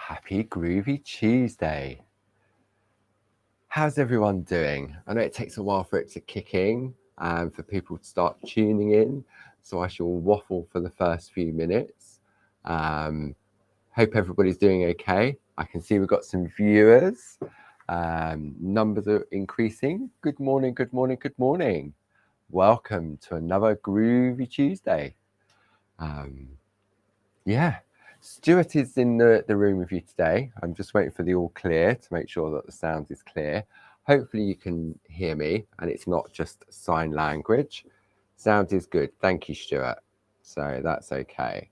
Happy Groovy Tuesday. How's everyone doing? I know it takes a while for it to kick in and for people to start tuning in, so I shall waffle for the first few minutes. Hope everybody's doing okay. I can see we've got some viewers. Numbers are increasing. Good morning, good morning, good morning. Welcome to another Groovy Tuesday. Yeah. Stuart is in the room with you today. I'm just waiting for the all clear to make sure that the sound is clear. Hopefully you can hear me and it's not just sign language. Sound is good. Thank you, Stuart. So that's okay.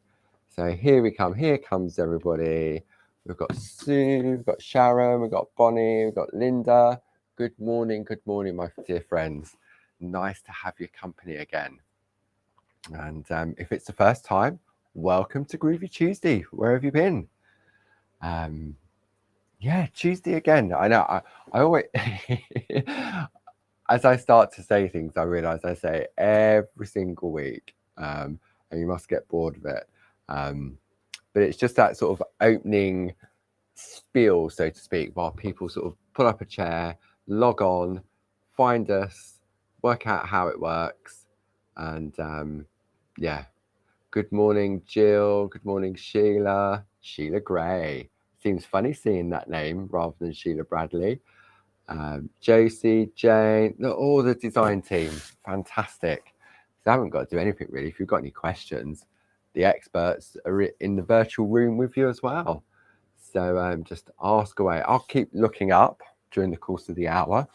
So here we come. Here comes everybody. We've got Sue, we've got Sharon, we've got Bonnie, we've got Linda. Good morning, my dear friends. Nice to have your company again. And if it's the first time, welcome to Groovy Tuesday. Where have you been? Yeah, Tuesday again. I know. I always, as I start to say things, I realise I say it every single week, and you must get bored of it. But it's just that sort of opening spiel, so to speak, while people sort of pull up a chair, log on, find us, work out how it works, and yeah. Good morning, Jill. Good morning, Sheila. Sheila Gray. Seems funny seeing that name rather than Sheila Bradley. Josie, Jane, all the design team. Fantastic. So I haven't got to do anything really. If you've got any questions, the experts are in the virtual room with you as well. So just ask away. I'll keep looking up during the course of the hour.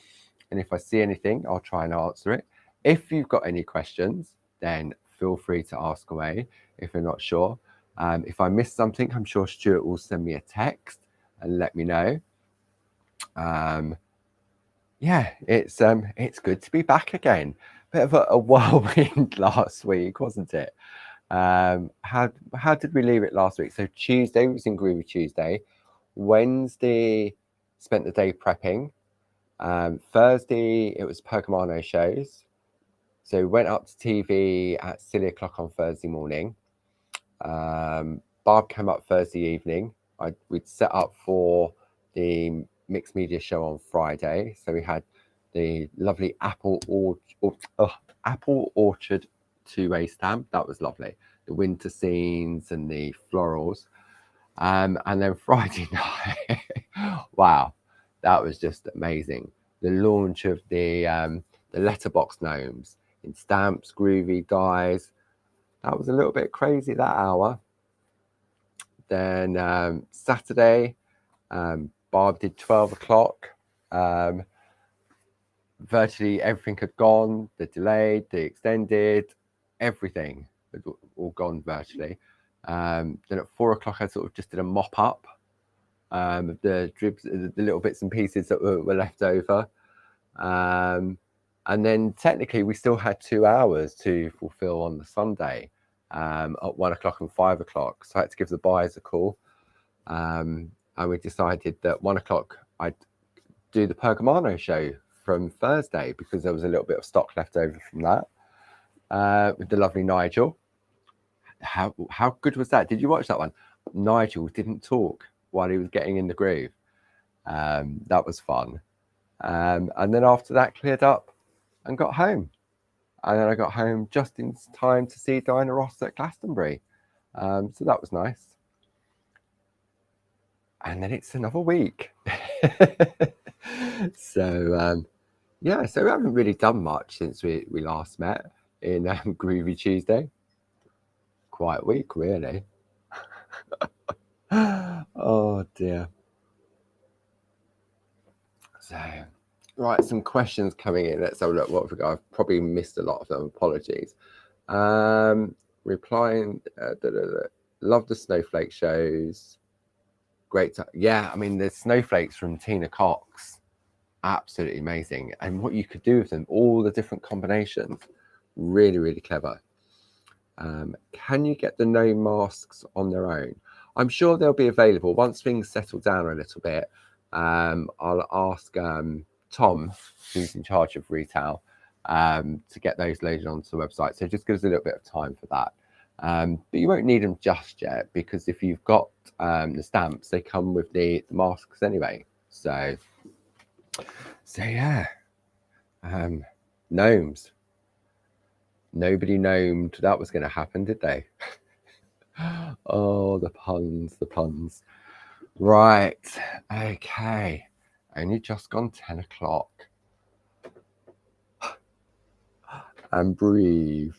And if I see anything, I'll try and answer it. If you've got any questions, then feel free to ask away if you're not sure. If I miss something, I'm sure Stuart will send me a text and let me know. Yeah, it's good to be back again. Bit of a whirlwind last week, wasn't it? How did we leave it last week? So Tuesday was in Groovi Tuesday. Wednesday spent the day prepping. Thursday it was Pokemon shows. So went up to TV at silly o'clock on Thursday morning. Barb came up Thursday evening. We'd set up for the mixed media show on Friday. So we had the lovely apple orchard two-way stamp. That was lovely. The winter scenes and the florals. And then Friday night, wow, that was just amazing. The launch of the letterbox gnomes in stamps, groovy dies. That was a little bit crazy that hour. Then Saturday, Barb did 12 o'clock. Virtually everything had gone. The delayed, the extended, everything had all gone virtually. Then at 4 o'clock, I sort of just did a mop up of the dribs, the little bits and pieces that were left over. And then technically we still had 2 hours to fulfill on the Sunday at 1 o'clock and 5 o'clock. So I had to give the buyers a call. And we decided that 1 o'clock I'd do the Pergamano show from Thursday because there was a little bit of stock left over from that with the lovely Nigel. How good was that? Did you watch that one? Nigel didn't talk while he was getting in the groove. That was fun. And then after that cleared up and got home. And then I got home just in time to see Diana Ross at Glastonbury. So that was nice. And then it's another week. So yeah, so we haven't really done much since we last met in Groovy Tuesday. Quiet week, really. Oh dear. So, right, some questions coming in. Let's have a look. What have we got? I've probably missed a lot of them. Apologies. Replying. Love the snowflake shows. Great. Yeah, I mean, the snowflakes from Tina Cox, absolutely amazing. And what you could do with them, all the different combinations, really, really clever. Can you get the no masks on their own? I'm sure they'll be available once things settle down a little bit. I'll ask Tom, who's in charge of retail, to get those loaded onto the website. So just give us a little bit of time for that. But you won't need them just yet, because if you've got the stamps, they come with the masks anyway. So yeah, gnomes. Nobody gnomed that was going to happen, did they? Oh, the puns, the puns. Right, okay. Only just gone 10 o'clock. And breathe.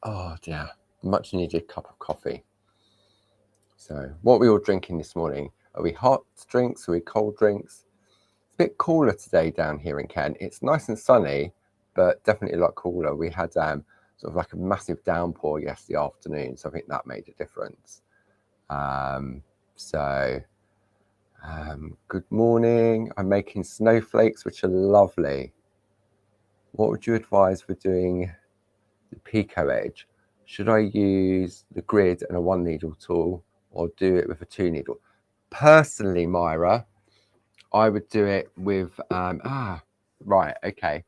Oh dear, much needed cup of coffee. So, what are we all drinking this morning? Are we hot drinks? Are we cold drinks? It's a bit cooler today down here in Kent. It's nice and sunny, but definitely a lot cooler. We had sort of like a massive downpour yesterday afternoon, so I think that made a difference. Good morning. I'm making snowflakes, which are lovely. What would you advise for doing the Pico edge? Should I use the grid and a 1 needle tool, or do it with a 2 needle? Personally, Myra, I would do it with right, okay.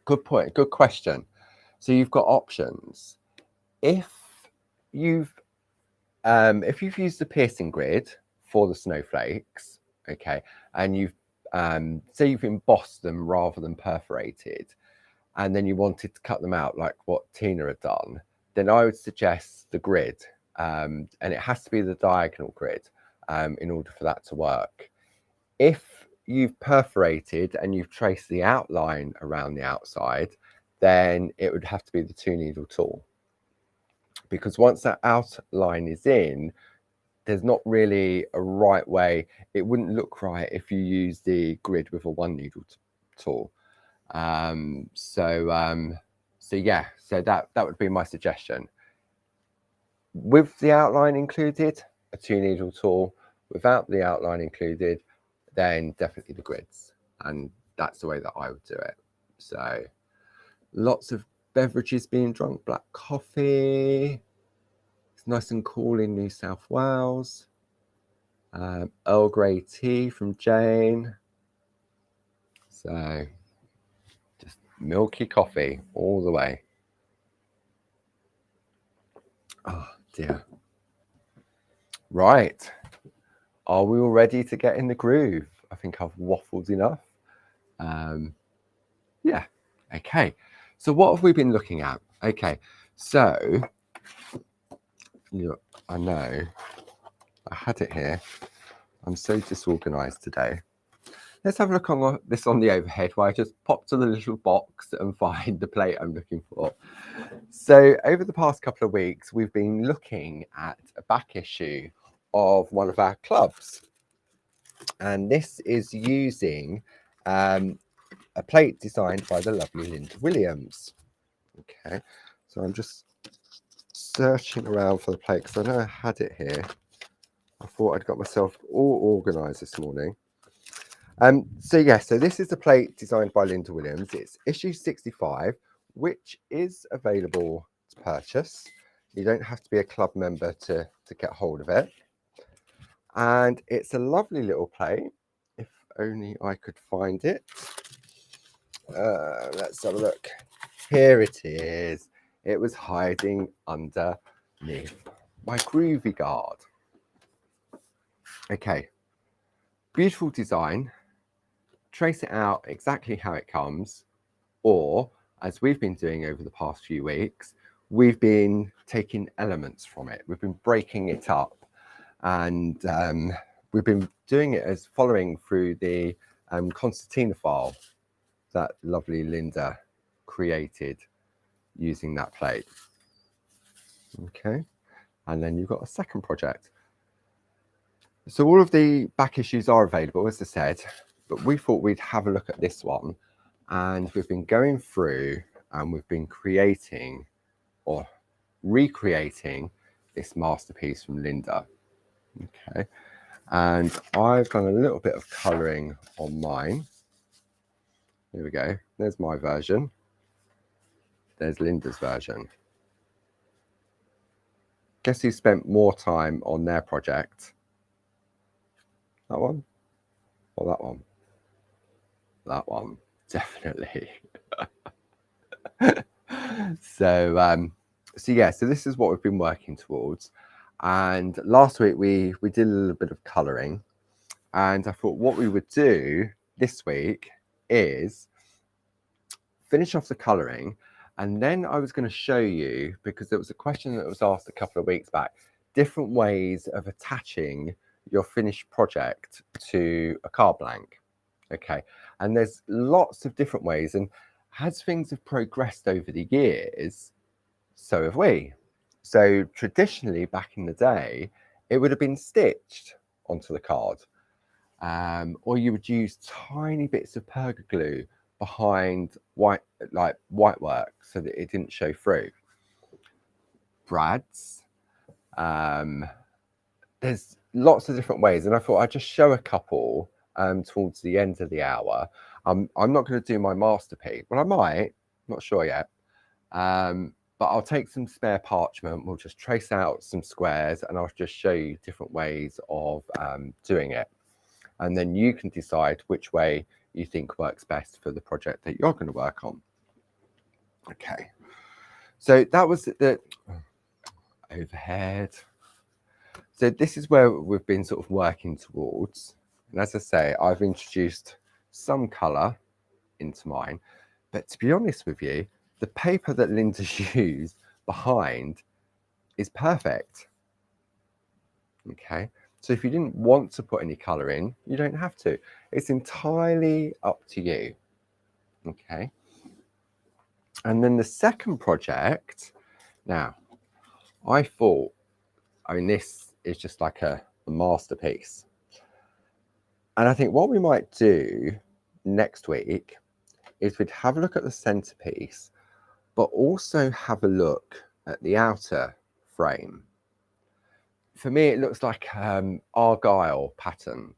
Good point, good question. So you've got options. If you've used the piercing grid for the snowflakes, okay, and you've say you've embossed them rather than perforated, and then you wanted to cut them out like what Tina had done, then I would suggest the grid, and it has to be the diagonal grid in order for that to work. If you've perforated and you've traced the outline around the outside, then it would have to be the 2 needle tool, because once that outline is in, there's not really a right way. It wouldn't look right if you use the grid with a 1 needle tool. So yeah, so that would be my suggestion. With the outline included, a 2 needle tool. Without the outline included, then definitely the grids, and that's the way that I would do it. So lots of beverages being drunk. Black coffee. It's nice and cool in New South Wales. Earl Grey tea from Jane. So just milky coffee all the way. Oh dear. Right. Are we all ready to get in the groove? I think I've waffled enough. Yeah. Okay. So what have we been looking at? Okay. So I know I had it here. I'm so disorganized today. Let's have a look on this on the overhead, where I just pop to the little box and find the plate I'm looking for. So over the past couple of weeks, we've been looking at a back issue of one of our clubs. And this is using a plate designed by the lovely Linda Williams. Okay, so I'm just searching around for the plate because I know I had it here. I thought I'd got myself all organised this morning. So this is the plate designed by Linda Williams. It's issue 65, which is available to purchase. You don't have to be a club member to get hold of it. And it's a lovely little plate. If only I could find it. Let's have a look. Here it is. It was hiding underneath my Groovi guard. Okay, beautiful design. Trace it out exactly how it comes, or as we've been doing over the past few weeks, we've been taking elements from it. We've been breaking it up, and we've been doing it as following through the concertina file that lovely Linda created using that plate. Okay, and then you've got a second project. So all of the back issues are available, as I said, but we thought we'd have a look at this one, and we've been going through and we've been creating or recreating this masterpiece from Linda. Okay, and I've done a little bit of colouring on mine. Here we go. There's my version. There's Linda's version. Guess who spent more time on their project? That one or that one? That one, definitely. So yeah, so this is what we've been working towards. And last week we did a little bit of colouring, and I thought what we would do this week is finish off the colouring, and then I was going to show you, because there was a question that was asked a couple of weeks back, different ways of attaching your finished project to a card blank. Okay, and there's lots of different ways, and as things have progressed over the years, so have we. So traditionally, back in the day, it would have been stitched onto the card, or you would use tiny bits of perga glue behind white work so that it didn't show through. Brads. There's lots of different ways, and I thought I'd just show a couple towards the end of the hour. I'm not going to do my masterpiece. Well, I might, not sure yet. But I'll take some spare parchment, we'll just trace out some squares, and I'll just show you different ways of doing it. And then you can decide which way you think works best for the project that you're going to work on. Okay, so that was the overhead. So this is where we've been sort of working towards. And as I say, I've introduced some colour into mine, but to be honest with you, the paper that Linda's used behind is perfect. Okay, so if you didn't want to put any colour in, you don't have to. It's entirely up to you. Okay, and then the second project, now I thought, I mean, this is just like a masterpiece. And I think what we might do next week is we'd have a look at the centerpiece, but also have a look at the outer frame. For me, it looks like argyle pattern,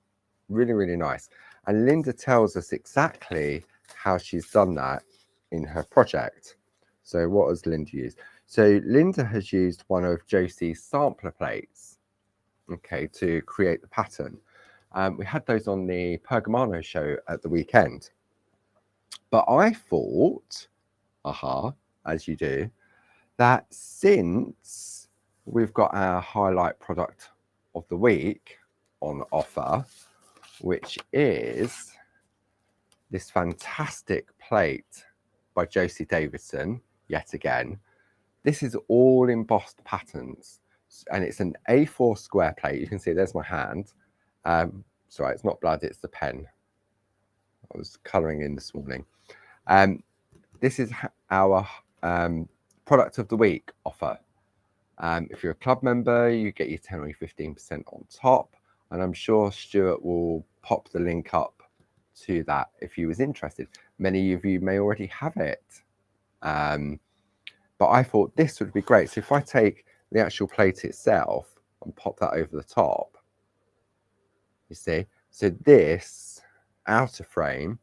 really, really nice. And Linda tells us exactly how she's done that in her project. So what has Linda used? So Linda has used one of Josie's sampler plates, okay, to create the pattern. We had those on the Pergamano show at the weekend. But I thought, as you do, that since we've got our highlight product of the week on offer, which is this fantastic plate by Josie Davidson, yet again. This is all embossed patterns, and it's an A4 square plate. You can see there's my hand. Sorry, it's not blood, it's the pen. I was colouring in this morning. This is our product of the week offer. If you're a club member, you get your 10 or 15% on top, and I'm sure Stuart will pop the link up to that if you was interested. Many of you may already have it, but I thought this would be great. So if I take the actual plate itself and pop that over the top, you see, so this outer frame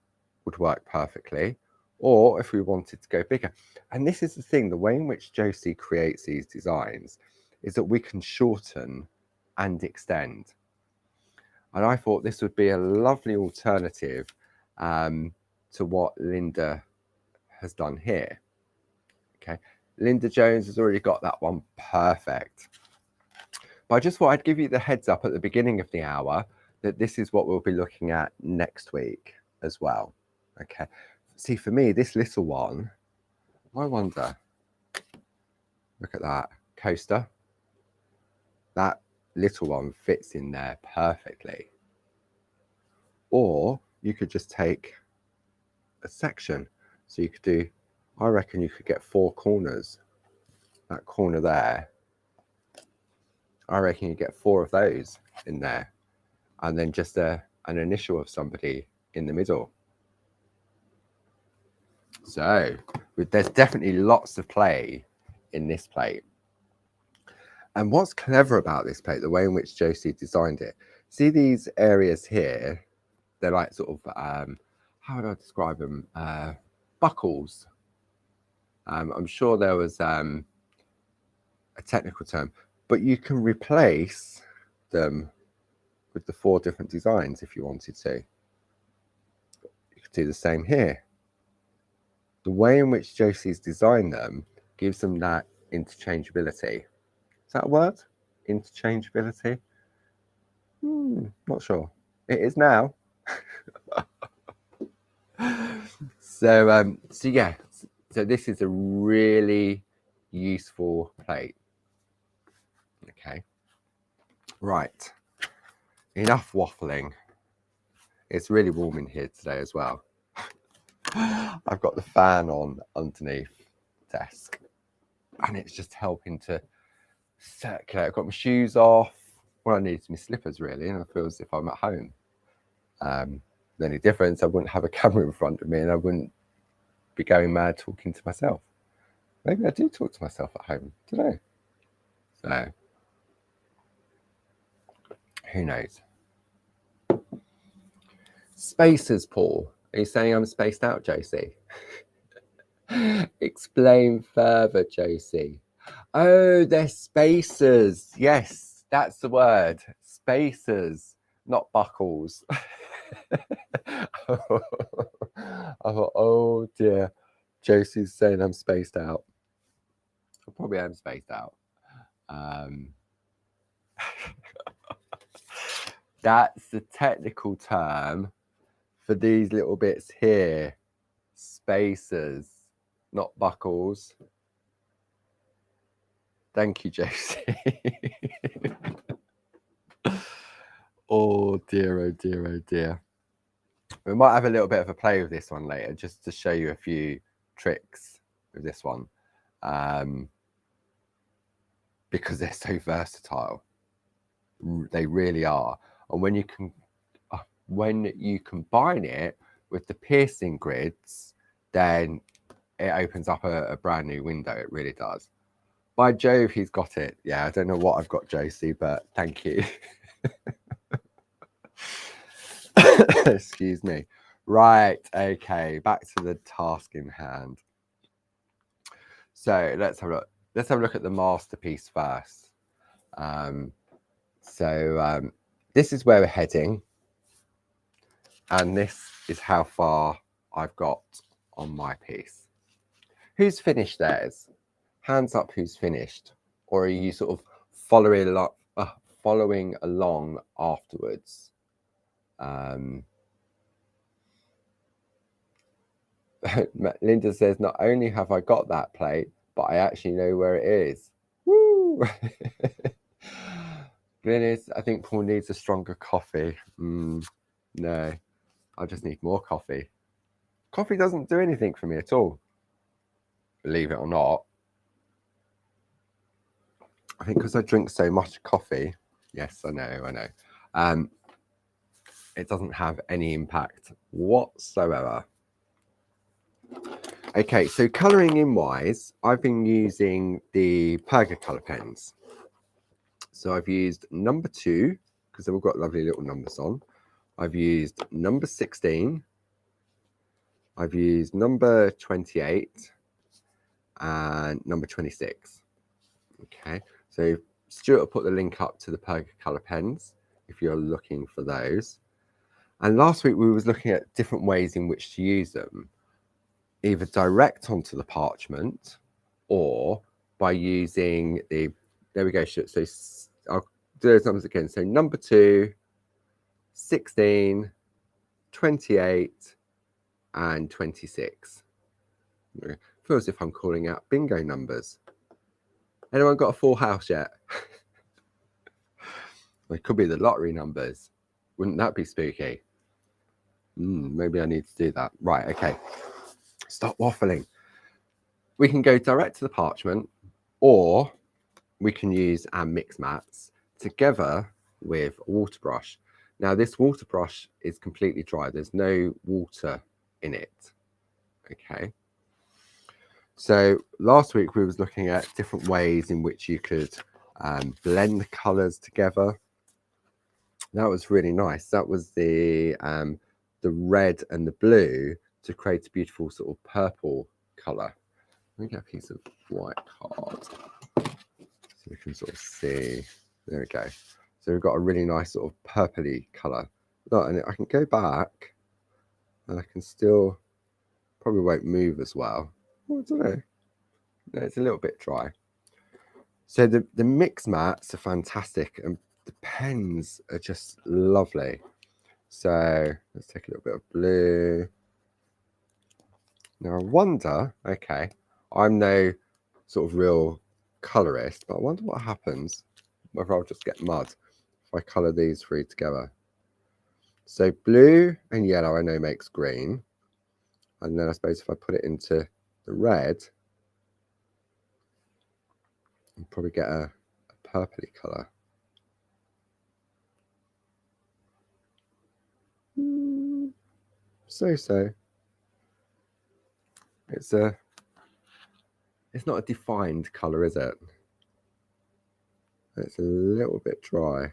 would work perfectly, or if we wanted to go bigger. And this is the thing, the way in which Josie creates these designs is that we can shorten and extend. And I thought this would be a lovely alternative to what Linda has done here. Okay, Linda Jones has already got that one perfect. But I just thought I'd give you the heads up at the beginning of the hour that this is what we'll be looking at next week as well. Okay, see, for me, this little one, I wonder, look at that coaster. That little one fits in there perfectly. Or you could just take a section. So you could do, I reckon you could get 4 corners. That corner there, I reckon you get 4 of those in there. And then just an initial of somebody in the middle. So there's definitely lots of play in this plate. And what's clever about this plate, the way in which Josie designed it, see these areas here, they're like sort of, how would I describe them? Buckles. I'm sure there was a technical term, but you can replace them with the 4 different designs if you wanted to. You could do the same here. the way in which Josie's designed them gives them that interchangeability. Is that a word? Interchangeability? Not sure. It is now. So yeah. So this is a really useful plate. Okay. Right. Enough waffling. It's really warm in here today as well. I've got the fan on underneath the desk, and it's just helping to circulate. I've got my shoes off. Well, I need my slippers really, and I feel as if I'm at home. The only difference, I wouldn't have a camera in front of me, and I wouldn't be going mad talking to myself. Maybe I do talk to myself at home. I don't know. So who knows? Spaces, Paul. Are you saying I'm spaced out, Josie? Explain further, Josie. Oh, they're spacers. Yes, that's the word. Spacers, not buckles. I thought, oh dear, Josie's saying I'm spaced out. I probably am spaced out. That's the technical term for these little bits here. Spacers, not buckles. Thank you, Josie. Oh dear, oh dear, oh dear. We might have a little bit of a play with this one later, just to show you a few tricks with this one, because they're so versatile. They really are. And when you combine it with the piercing grids, then it opens up a brand new window. It really does. By Jove, he's got it. Yeah, I don't know what I've got, Josie, but thank you. Excuse me. Right, okay, back to the task in hand. So let's have a look. Let's have a look at the masterpiece first. This is where we're heading, and this is how far I've got on my piece. Who's finished theirs? Hands up who's finished. Or are you sort of following along afterwards? Linda says, not only have I got that plate, but I actually know where it is. Woo! Glynis, I think Paul needs a stronger coffee. No, I just need more coffee. Coffee doesn't do anything for me at all, believe it or not. I think because I drink so much coffee, yes, I know. It doesn't have any impact whatsoever. Okay, so colouring in wise, I've been using the Perga colour pens. So I've used number 2, because they've all got lovely little numbers on. I've used number 16. I've used number 28 and number 26. Okay, so Stuart will put the link up to the Perga colour pens if you're looking for those. And last week we was looking at different ways in which to use them, either direct onto the parchment or by using the, there we go, so I'll do those numbers again. So number 2, 16, 28 and 26. Feels as if I'm calling out bingo numbers. Anyone got a full house yet? Well, it could be the lottery numbers. Wouldn't that be spooky? Maybe I need to do that. Right, okay. Stop waffling. We can go direct to the parchment, or we can use our mix mats together with a water brush. Now, this water brush is completely dry. There's no water in it. Okay. So last week we was looking at different ways in which you could blend the colours together. That was really nice. That was the red and the blue to create a beautiful sort of purple colour. Let me get a piece of white card so we can sort of see. There we go. So we've got a really nice sort of purpley colour. Look, and I can go back and I can still Probably won't move as well. I don't know. No, it's a little bit dry. So the mix mats are fantastic, and the pens are just lovely. So let's take a little bit of blue. Now I wonder, okay, I'm no sort of real colorist, but I wonder what happens whether I'll just get mud if I color these three together. So blue and yellow I know makes green. And then I suppose if I put it into the red, I'll probably get a purpley colour. So. It's not a defined colour, is it? It's a little bit dry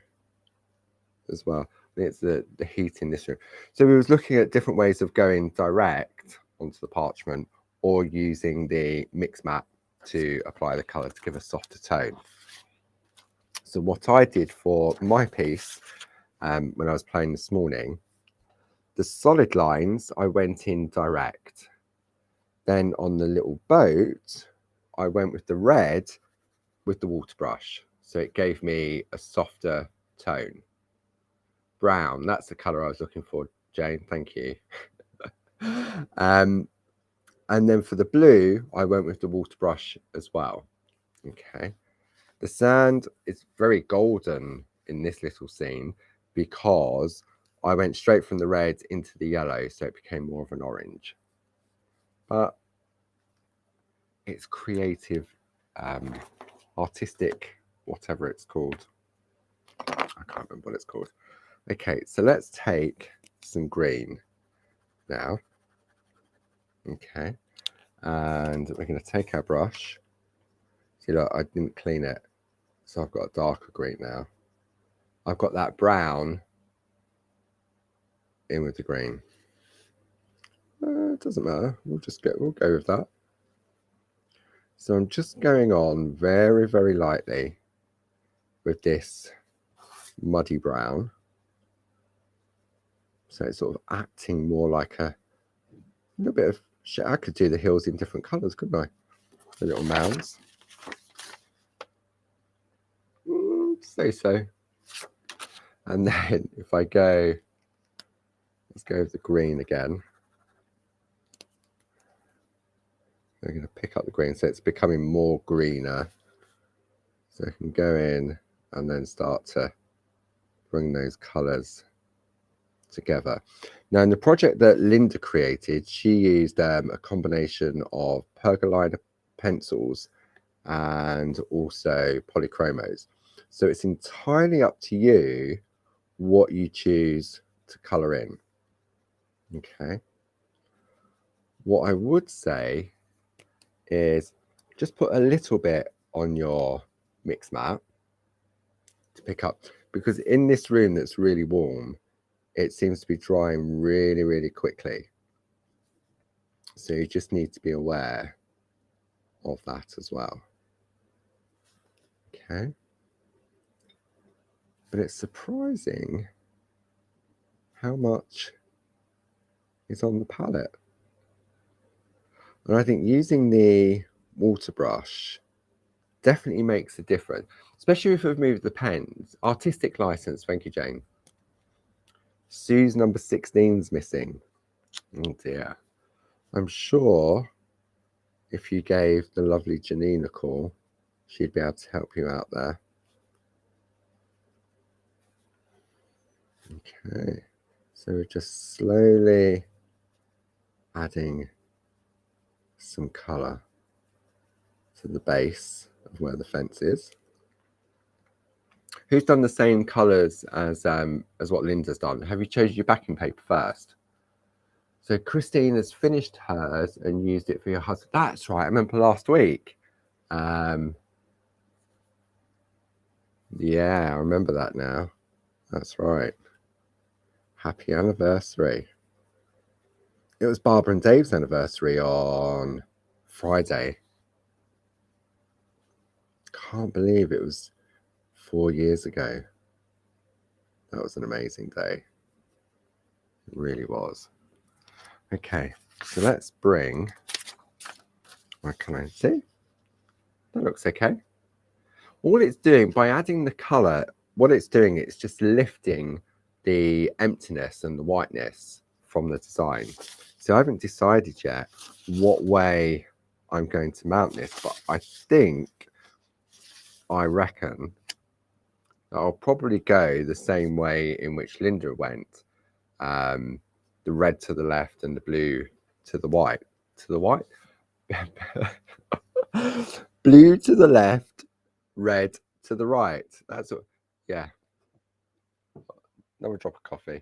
as well. I think it's the heat in this room. So we was looking at different ways of going direct onto the parchment or using the mix mat to apply the colour to give a softer tone. So what I did for my piece when I was playing this morning, the solid lines I went in direct. Then on the little boat, I went with the red with the water brush. So it gave me a softer tone. Brown, that's the colour I was looking for, Jane, thank you. And then for the blue, I went with the water brush as well. Okay. The sand is very golden in this little scene because I went straight from the red into the yellow, so it became more of an orange. But it's creative, artistic, whatever it's called. I can't remember what it's called. Okay, so let's take some green now. Okay, and we're going to take our brush. See, look, I didn't clean it, so I've got a darker green now. I've got that brown in with the green. It doesn't matter. We'll go with that. So I'm just going on very, very lightly with this muddy brown. So it's sort of acting more like a little bit of shit. I could do the hills in different colours, couldn't I? The little mounds. So. And then if I go, let's go with the green again. I'm going to pick up the green, so it's becoming more greener. So I can go in and then start to bring those colours together. Now in the project that Linda created, she used a combination of pergolina pencils and also polychromos. So it's entirely up to you what you choose to colour in. Okay. What I would say is just put a little bit on your mix mat to pick up, because in this room that's really warm, it seems to be drying really, really quickly. So you just need to be aware of that as well. Okay. But it's surprising how much is on the palette. And I think using the water brush definitely makes a difference, especially if we've moved the pens. Artistic license, thank you, Jane. Sue's number 16's missing. Oh dear. I'm sure if you gave the lovely Janine a call, she'd be able to help you out there. Okay, so we're just slowly adding some colour to the base of where the fence is. Who's done the same colours as what Linda's done? Have you chosen your backing paper first? So Christine has finished hers and used it for your husband. That's right, I remember last week. Yeah, I remember that now. That's right. Happy anniversary. It was Barbara and Dave's anniversary on Friday. Can't believe it was 4 years ago. That was an amazing day. It really was. Okay, so let's bring, what can I see? That looks okay. All it's doing by adding the color, what it's doing, it's just lifting the emptiness and the whiteness from the design. So I haven't decided yet what way I'm going to mount this, but I reckon I'll probably go the same way in which Linda went. The red to the left and the blue to the white. To the white? Blue to the left, red to the right. That's what, yeah. Another drop of coffee.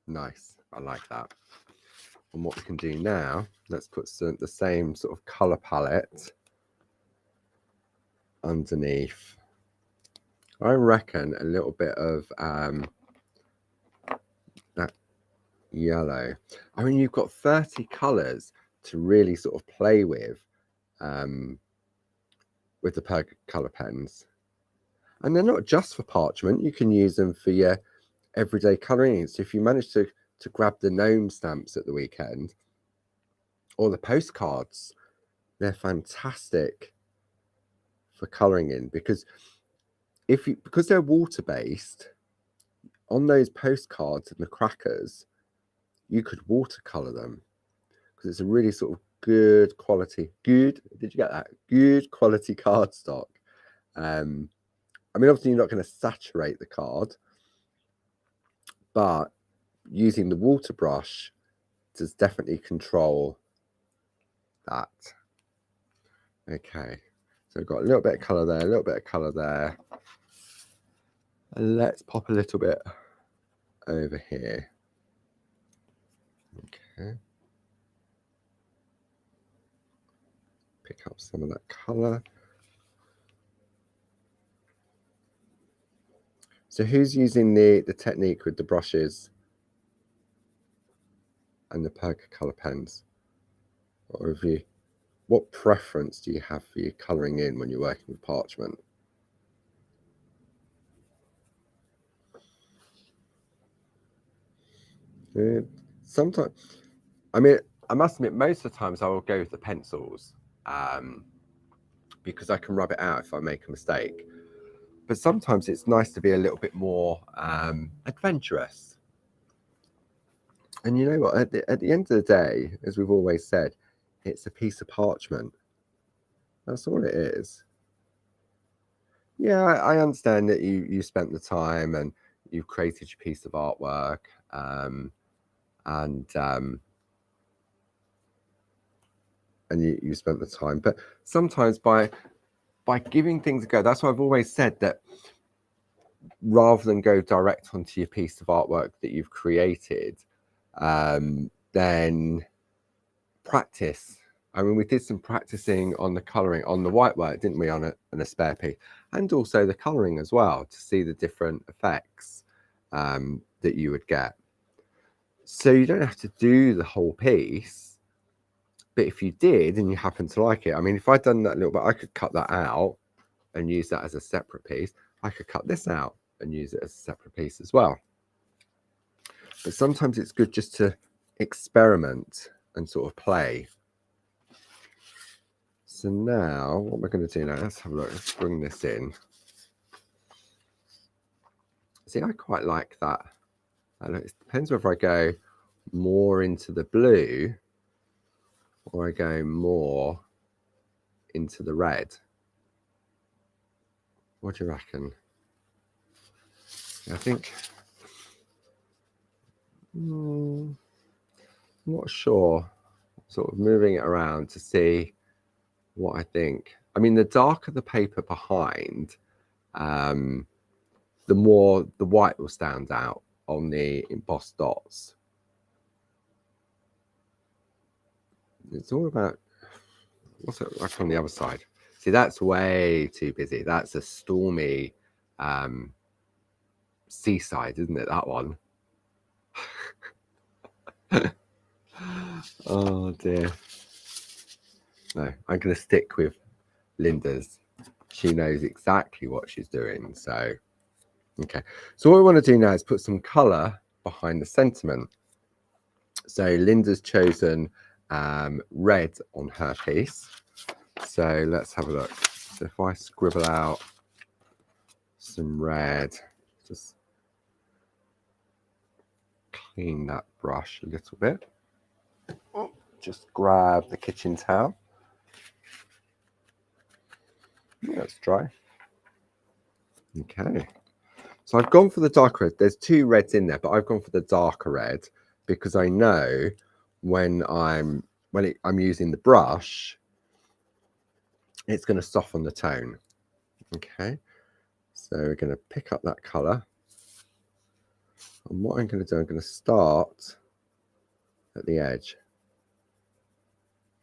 Nice. I like that. And what we can do now, let's put the same sort of color palette underneath. I reckon a little bit of that yellow. I mean, you've got 30 colors to really sort of play with the color pens. And they're not just for parchment. You can use them for your everyday colouring. So if you manage to grab the gnome stamps at the weekend or the postcards, they're fantastic for colouring in, because because they're water based, on those postcards and the crackers, you could watercolour them, because it's a really sort of good quality. Did you get that? Good quality cardstock. I mean, obviously you're not going to saturate the card, but using the water brush does definitely control that. Okay, so I've got a little bit of colour there, a little bit of colour there. And let's pop a little bit over here. Okay. Pick up some of that colour. So who's using the technique with the brushes and the Perca colour pens? Or have you, what preference do you have for your colouring in when you're working with parchment? Sometimes, I mean, I must admit, most of the times I will go with the pencils, because I can rub it out if I make a mistake. But sometimes it's nice to be a little bit more adventurous. And you know what? At the end of the day, as we've always said, it's a piece of parchment. That's all it is. Yeah, I understand that you spent the time and you've created your piece of artwork, and you spent the time. But sometimes by giving things a go, that's why I've always said that rather than go direct onto your piece of artwork that you've created, then practice. I mean, we did some practicing on the colouring, on the white work, didn't we, on a spare piece, and also the colouring as well, to see the different effects that you would get. So you don't have to do the whole piece, but if you did and you happen to like it, I mean, if I'd done that a little bit, I could cut that out and use that as a separate piece. I could cut this out and use it as a separate piece as well. But sometimes it's good just to experiment and sort of play. So now, what we're going to do now, let's have a look. Let's bring this in. See, I quite like that. It depends whether I go more into the blue or I go more into the red. What do you reckon? I think, I'm not sure. Sort of moving it around to see what I think. I mean, the darker the paper behind, the more the white will stand out on the embossed dots. It's all about, what's it like on the other side? See, that's way too busy. That's a stormy seaside, isn't it, that one? Oh dear. No, I'm going to stick with Linda's. She knows exactly what she's doing, so Okay, so what we want to do now is put some colour behind the sentiment. So Linda's chosen red on her piece. So let's have a look. So if I scribble out some red, just clean that brush a little bit. Just grab the kitchen towel. That's dry. Okay. So I've gone for the darker red. There's two reds in there, but I've gone for the darker red because I know when I'm using the brush, it's going to soften the tone. Okay. So we're going to pick up that colour. And what I'm going to do, I'm going to start at the edge.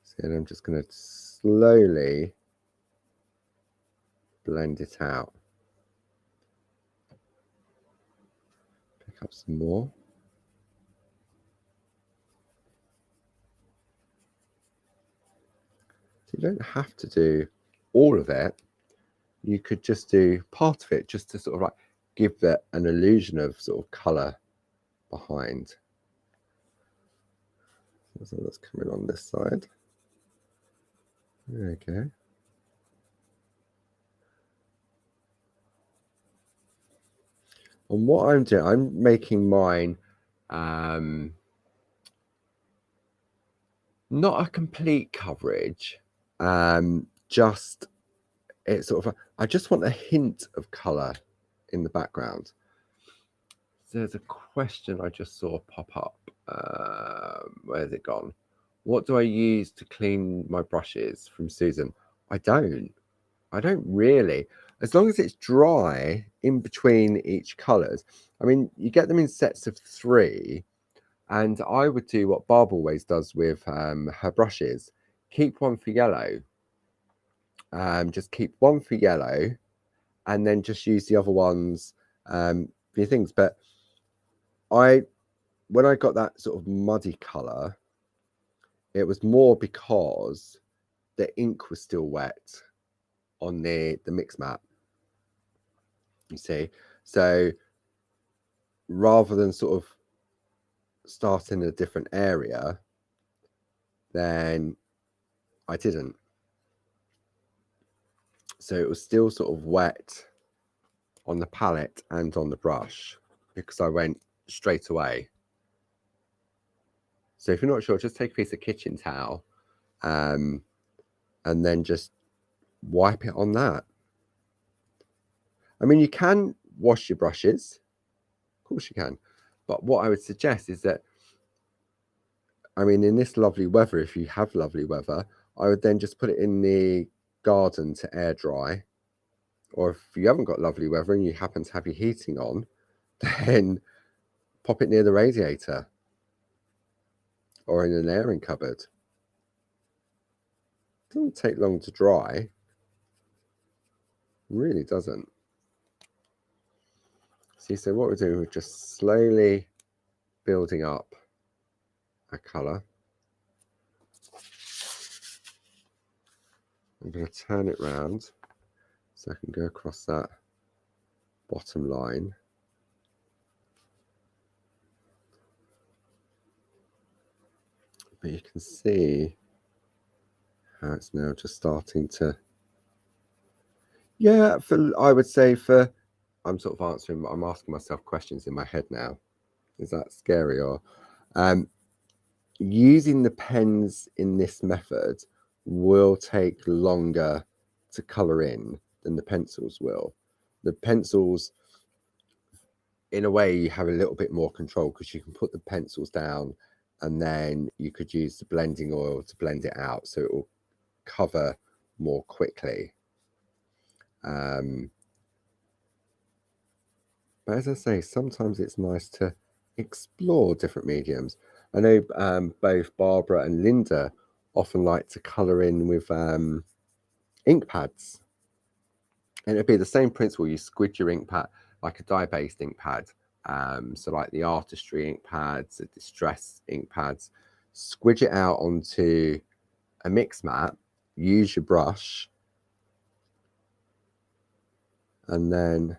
So I'm just going to slowly blend it out. Pick up some more. So you don't have to do all of it. You could just do part of it just to sort of like give that an illusion of sort of colour behind. So that's coming on this side. There we go. And what I'm doing, I'm making mine not a complete coverage, just it's sort of I just want a hint of colour in the background. There's a question I just saw pop up. Where's it gone? What do I use to clean my brushes? From Susan. I don't really. As long as it's dry in between each colours. I mean, you get them in sets of 3, and I would do what Barb always does with her brushes. Keep one for yellow. Just keep one for yellow, and then just use the other ones for your things. But when I got that sort of muddy colour, it was more because the ink was still wet on the mix mat. You see, so rather than sort of start in a different area, then I didn't. So it was still sort of wet on the palette and on the brush because I went straight away. So if you're not sure, just take a piece of kitchen towel and then just wipe it on that. I mean, you can wash your brushes. Of course you can. But what I would suggest is that, I mean, in this lovely weather, if you have lovely weather, I would then just put it in the garden to air dry. Or if you haven't got lovely weather and you happen to have your heating on, then pop it near the radiator or in an airing cupboard. It doesn't take long to dry. It really doesn't. See, so what we're doing, we're just slowly building up a colour. I'm going to turn it round so I can go across that bottom line. But you can see how it's now just starting to, yeah, I would say I'm sort of I'm asking myself questions in my head now. Is that scary? Or using the pens in this method will take longer to colour in than the pencils will. The pencils, in a way, you have a little bit more control because you can put the pencils down and then you could use the blending oil to blend it out so it will cover more quickly. But as I say, sometimes it's nice to explore different mediums. I know both Barbara and Linda often like to colour in with ink pads. And it'd be the same principle. You squid your ink pad like a dye-based ink pad. So like the artistry ink pads, the distress ink pads, squidge it out onto a mix mat, use your brush, and then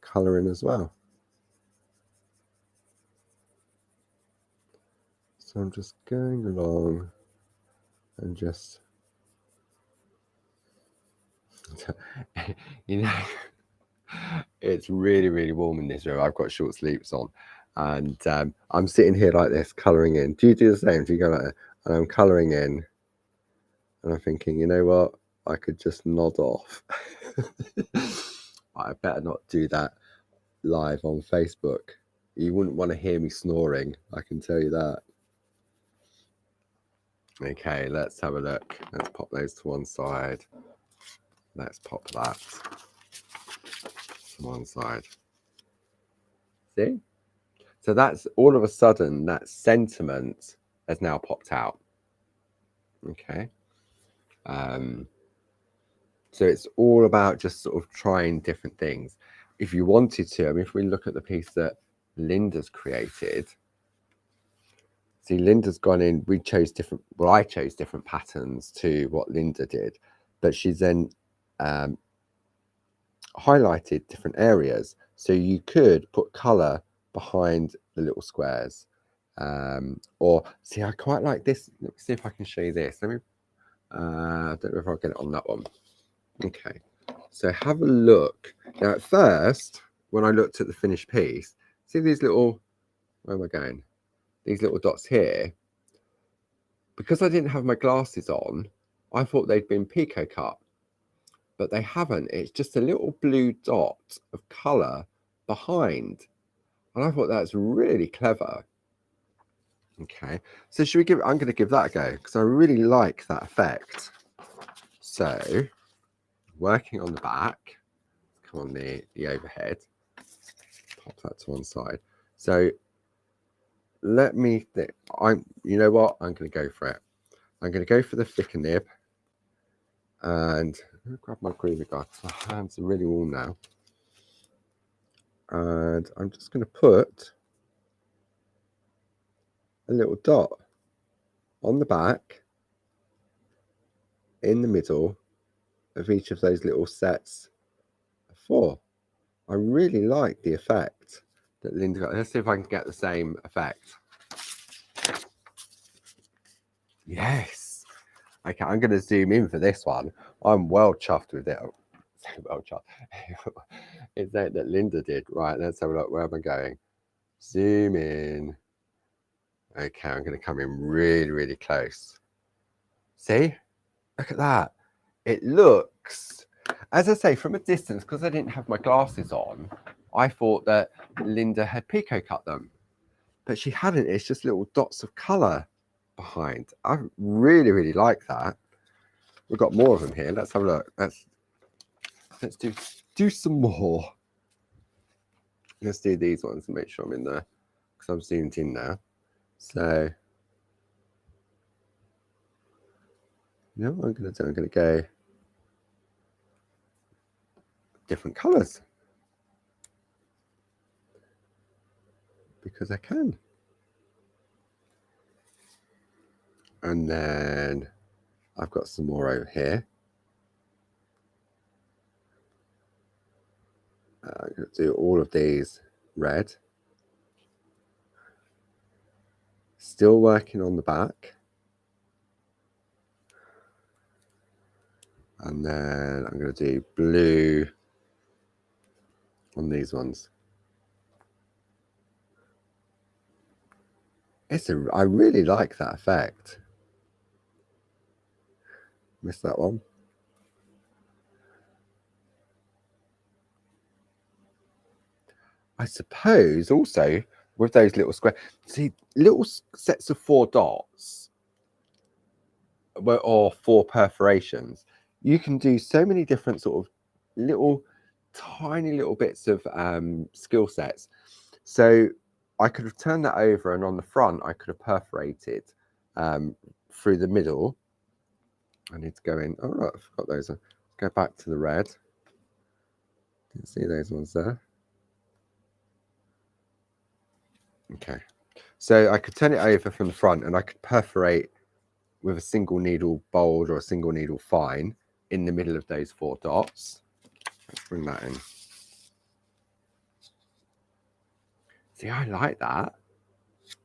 colour in as well. So I'm just going along and just, you know, it's really, really warm in this room. I've got short sleeves on, and I'm sitting here like this, colouring in. Do you do the same? Do you go like that? And I'm colouring in, and I'm thinking, you know what? I could just nod off. I better not do that live on Facebook. You wouldn't want to hear me snoring, I can tell you that. Okay, let's have a look. Let's pop those to one side. Let's pop that to one side. See? So that's all of a sudden that sentiment has now popped out. Okay. So it's all about just sort of trying different things. If you wanted to, I mean, if we look at the piece that Linda's created, see, Linda's gone in, I chose different patterns to what Linda did, but she's then highlighted different areas. So you could put colour behind the little squares. Or see, I quite like this. Let me see if I can show you this. Let me, I don't know if I'll get it on that one. Okay, so have a look. Now at first, when I looked at the finished piece, see these little, where am I going? These little dots here. Because I didn't have my glasses on, I thought they'd been picot cut, but they haven't. It's just a little blue dot of colour behind. And I thought that's really clever. Okay, so should we give, I'm going to give that a go because I really like that effect. So working on the back, come on the overhead, pop that to one side. So let me think, you know what, I'm going to go for it. I'm going to go for the thicker nib, and I'm going to grab my Groovi guard because my hands are really warm now. And I'm just going to put a little dot on the back, in the middle of each of those little sets of 4. I really like the effect that Linda got. Let's see if I can get the same effect. Yes. Okay, I'm going to zoom in for this one. I'm well chuffed with it. So well chuffed. It's that Linda did. Right, let's have a look. Where am I going? Zoom in. Okay, I'm going to come in really, really close. See? Look at that. It looks, as I say, from a distance, because I didn't have my glasses on, I thought that Linda had picot cut them, but she hadn't. It's just little dots of colour behind. I really, really like that. We've got more of them here. Let's have a look. Let's do some more. Let's do these ones and make sure I'm in there because I'm zoomed in now. So, you know what I'm going to do? I'm going to go different colours because I can. And then I've got some more over here. I'm going to do all of these red. Still working on the back. And then I'm going to do blue on these ones. I really like that effect. Missed that one. I suppose also with those little square, see, little sets of 4 dots or 4 perforations, you can do so many different sort of little tiny little bits of skill sets. So I could have turned that over, and on the front I could have perforated through the middle. I need to go in. Oh, right, I forgot those. Go back to the red. Didn't see those ones there. Okay, so I could turn it over from the front and I could perforate with a single needle bold or a single needle fine in the middle of those 4 dots. Let's bring that in. See, I like that.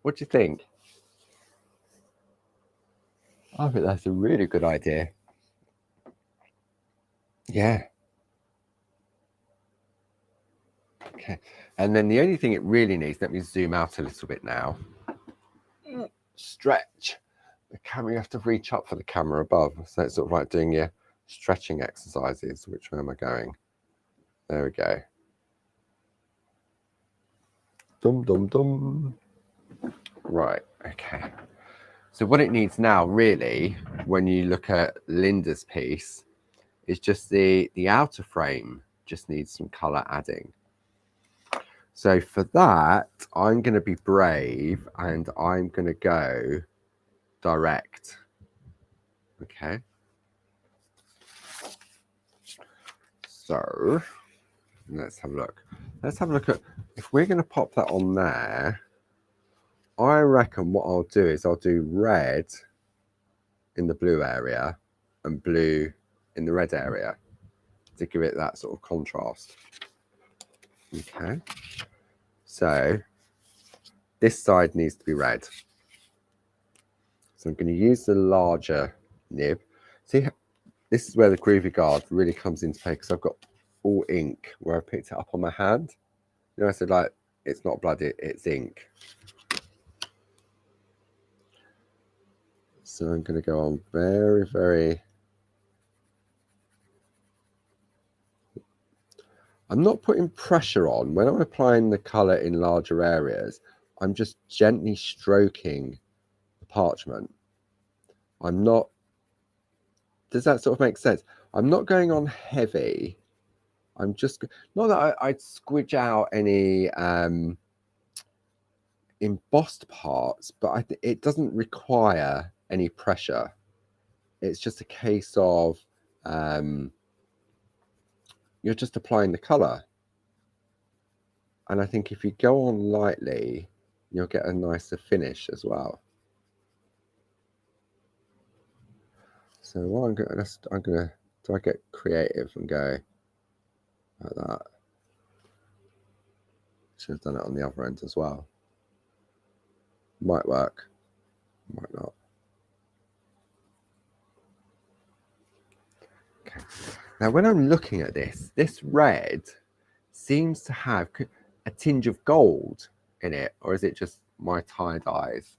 What do you think? I think that's a really good idea. Yeah. Okay. And then the only thing it really needs, let me zoom out a little bit now. Stretch. The camera, you have to reach up for the camera above. So it's sort of like doing your stretching exercises. Which way am I going? There we go. Dum, dum, dum. Right, okay. So what it needs now, really, when you look at Linda's piece, is just the outer frame just needs some colour adding. So for that, I'm going to be brave and I'm going to go direct. Okay. So let's have a look. Let's have a look at, if we're going to pop that on there, I reckon what I'll do is I'll do red in the blue area and blue in the red area to give it that sort of contrast. Okay. So this side needs to be red. So I'm going to use the larger nib. See, this is where the Groovi Guard really comes into play because I've got all ink where I picked it up on my hand. You know, I said like, it's not blood, it's ink. So I'm going to go on very, very... I'm not putting pressure on. When I'm applying the colour in larger areas, I'm just gently stroking the parchment. I'm not... Does that sort of make sense? I'm not going on heavy. I'm just... Not that I'd squidge out any embossed parts, but it doesn't require any pressure. It's just a case of you're just applying the colour. And I think if you go on lightly, you'll get a nicer finish as well. So what I'm gonna do, I get creative and go like that. Should have done it on the other end as well. Might work, might not. Okay. Now when I'm looking at this red seems to have a tinge of gold in it, or is it just my tired eyes?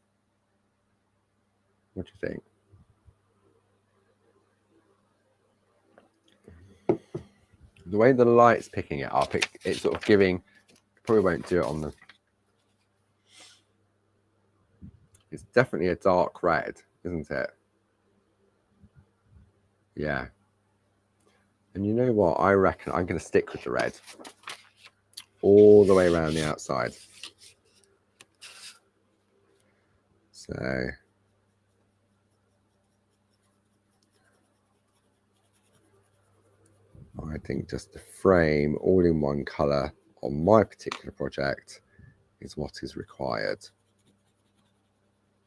What do you think? The way the light's picking it up, it's sort of giving, probably won't do it on the, it's definitely a dark red, isn't it? Yeah. And you know what? I reckon I'm going to stick with the red all the way around the outside. So I think just the frame all in one colour on my particular project is what is required.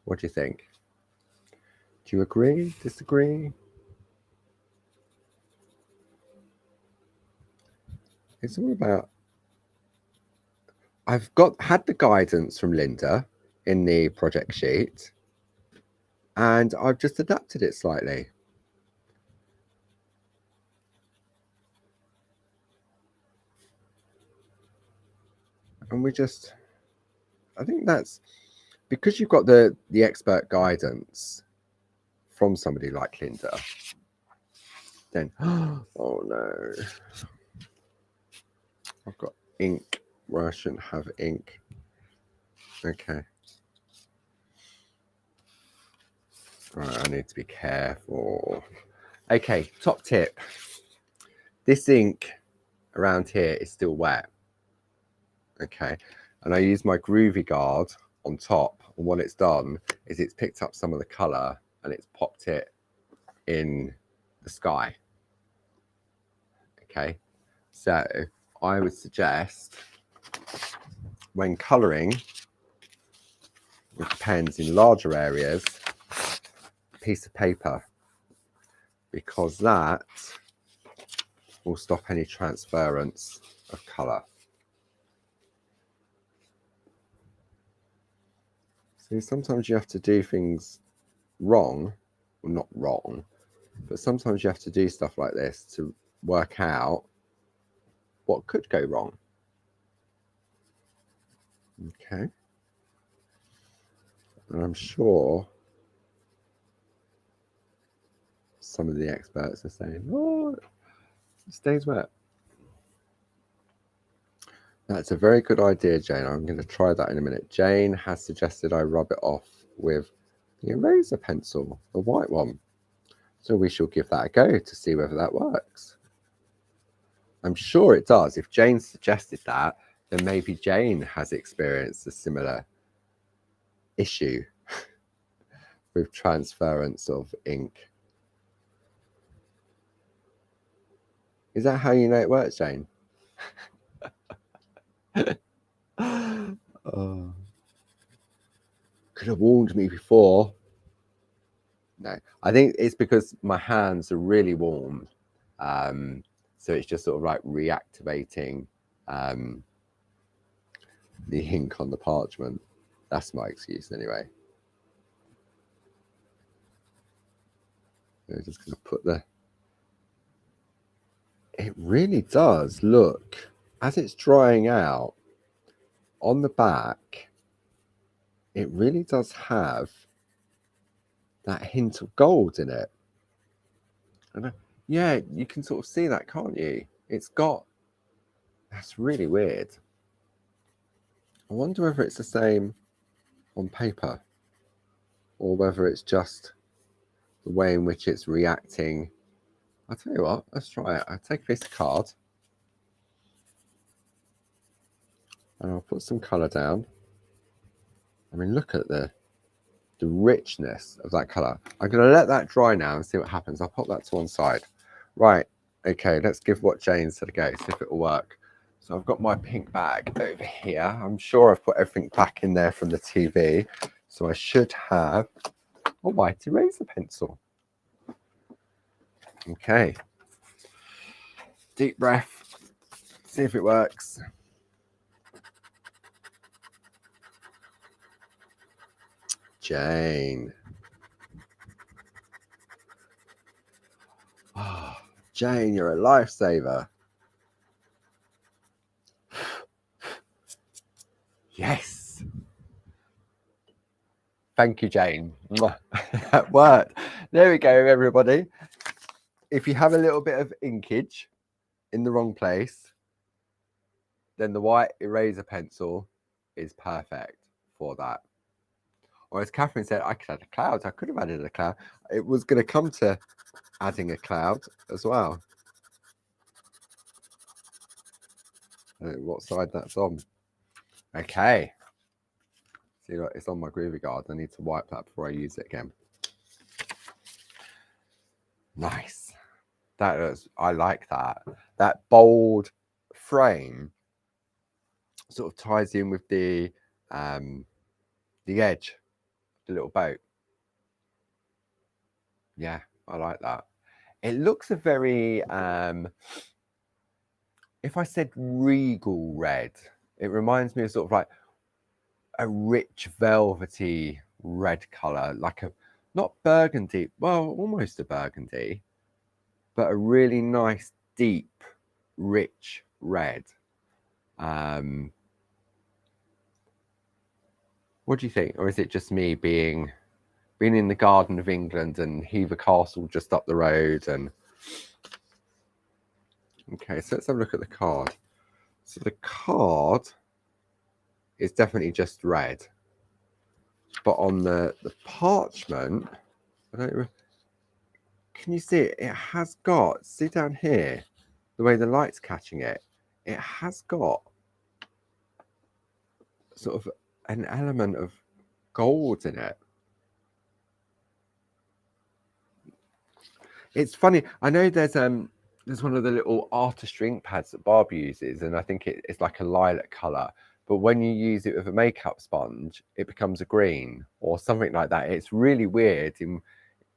What do you think? Do you agree? Disagree? It's all about... I've had the guidance from Linda in the project sheet and I've just adapted it slightly. And I think that's because you've got the expert guidance from somebody like Linda, then, oh no, I've got ink where I shouldn't have ink. Okay. Right, I need to be careful. Okay, top tip. This ink around here is still wet. Okay, and I use my Groovi Guard on top, and what it's done is it's picked up some of the colour and it's popped it in the sky. Okay, so I would suggest when colouring with pens in larger areas, a piece of paper, because that will stop any transference of colour. See, sometimes you have to do things wrong, well, not wrong, but sometimes you have to do stuff like this to work out what could go wrong. Okay. And I'm sure some of the experts are saying, oh, it stays wet. That's a very good idea, Jane. I'm going to try that in a minute. Jane has suggested I rub it off with the eraser pencil, the white one. So we shall give that a go to see whether that works. I'm sure it does. If Jane suggested that, then maybe Jane has experienced a similar issue with transference of ink. Is that how you know it works, Jane? Oh, could have warned me before. No, I think it's because my hands are really warm. So it's just sort of like reactivating the ink on the parchment. That's my excuse anyway. I'm just going to put the... It really does look, as it's drying out, on the back, it really does have that hint of gold in it. And yeah, you can sort of see that, can't you? It's got... That's really weird. I wonder whether it's the same on paper or whether it's just the way in which it's reacting. I'll tell you what, let's try it. I'll take a piece of card and I'll put some colour down. I mean, look at the richness of that colour. I'm going to let that dry now and see what happens. I'll pop that to one side. Right, okay, let's give what Jane said a go, see if it will work. So I've got my pink bag over here. I'm sure I've put everything back in there from the TV. So I should have a white eraser pencil. Okay. Deep breath. See if it works. Jane. Oh, Jane, you're a lifesaver. Yes. Thank you, Jane. That worked. There we go, everybody. If you have a little bit of inkage in the wrong place, then the white eraser pencil is perfect for that. Or as Catherine said, I could add a cloud. I could have added a cloud. It was going to come to adding a cloud as well. What side that's on. Okay. See, look, it's on my Groovi Guard. I need to wipe that before I use it again. Nice. That is, I like that. That bold frame sort of ties in with the edge, the little boat. Yeah, I like that. It looks a very, if I said regal red, it reminds me of sort of like a rich velvety red color, like a, not burgundy, well, almost a burgundy, but a really nice, deep, rich red. What do you think? Or is it just me being in the Garden of England and Hever Castle just up the road? And okay, so let's have a look at the card. So the card is definitely just red, but on the parchment, I don't. Can you see it? It has got, see down here, the way the light's catching it, it has got sort of an element of gold in it. It's funny. I know there's one of the little artist ink pads that Barb uses, and I think it's like a lilac color. But when you use it with a makeup sponge, it becomes a green or something like that. It's really weird in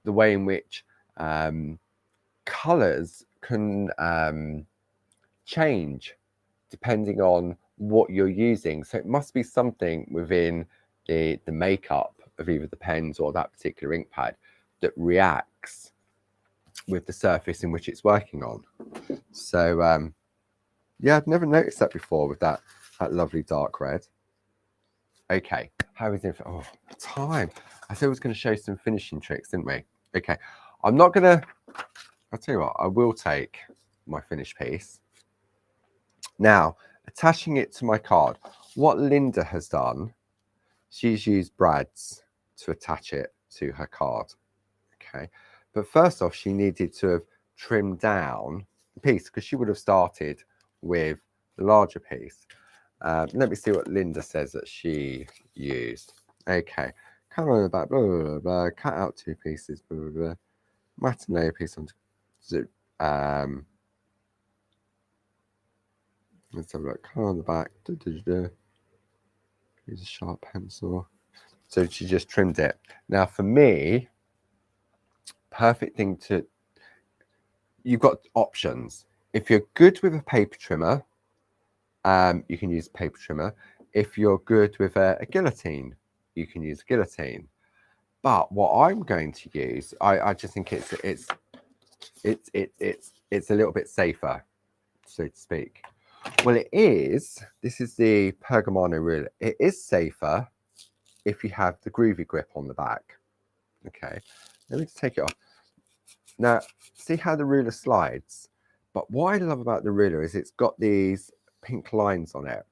the way in which colors can change depending on what you're using. So it must be something within the makeup of either the pens or that particular ink pad that reacts with the surface in which it's working on. So yeah, I'd never noticed that before with that lovely dark red. Okay, how is it? Oh, time. I said I was going to show some finishing tricks, didn't we? Okay, I'm not going to, I'll tell you what, I will take my finished piece. Now, attaching it to my card, what Linda has done, she's used brads to attach it to her card. Okay, but first off, she needed to have trimmed down the piece because she would have started with the larger piece. Let me see what Linda says that she used. Okay, cut on the back, blah, blah, blah, blah, cut out 2 pieces, blah, blah, blah. Matinee piece on. Let's have a look. Cut on the back. Use a sharp pencil. So she just trimmed it. Now for me, perfect thing to. You've got options. If you're good with a paper trimmer, you can use a paper trimmer. If you're good with a guillotine, you can use a guillotine. But what I'm going to use, I just think it's a little bit safer, so to speak. Well, it is. This is the Pergamano ruler. It is safer if you have the Groovi grip on the back. Okay, let me just take it off. Now, see how the ruler slides? But what I love about the ruler is it's got these pink lines on it.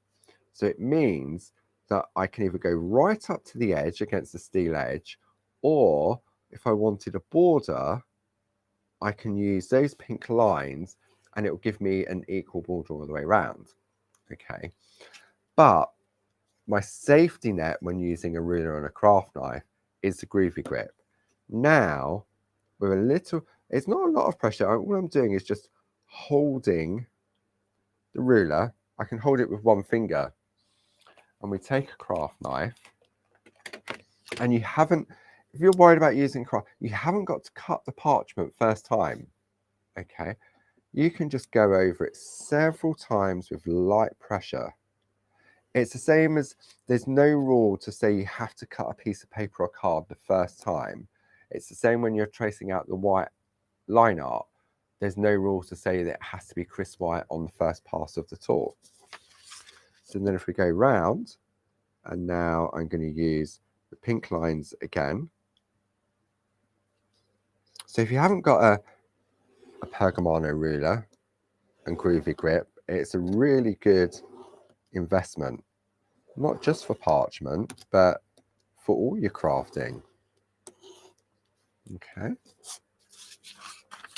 So it means that I can either go right up to the edge against the steel edge, or if I wanted a border, I can use those pink lines and it will give me an equal border all the way around. Okay. But my safety net when using a ruler and a craft knife is the Groovi grip. Now, with a little, it's not a lot of pressure. All I'm doing is just holding the ruler. I can hold it with one finger. And we take a craft knife. And you haven't, if you're worried about using craft, you haven't got to cut the parchment first time. Okay. You can just go over it several times with light pressure. It's the same as there's no rule to say you have to cut a piece of paper or card the first time. It's the same when you're tracing out the white line art. There's no rule to say that it has to be crisp white on the first pass of the tool. So then if we go round, and now I'm going to use the pink lines again. So if you haven't got a Pergamano ruler and Groovi grip, it's a really good investment, not just for parchment, but for all your crafting. Okay.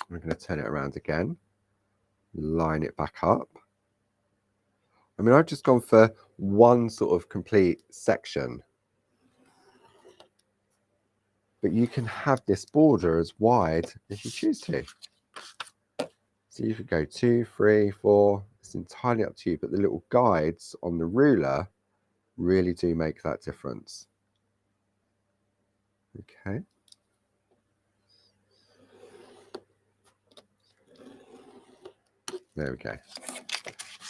I'm going to turn it around again, line it back up. I mean, I've just gone for one sort of complete section, but you can have this border as wide as you choose to. So you could go 2, 3, 4, it's entirely up to you, but the little guides on the ruler really do make that difference. Okay. There we go.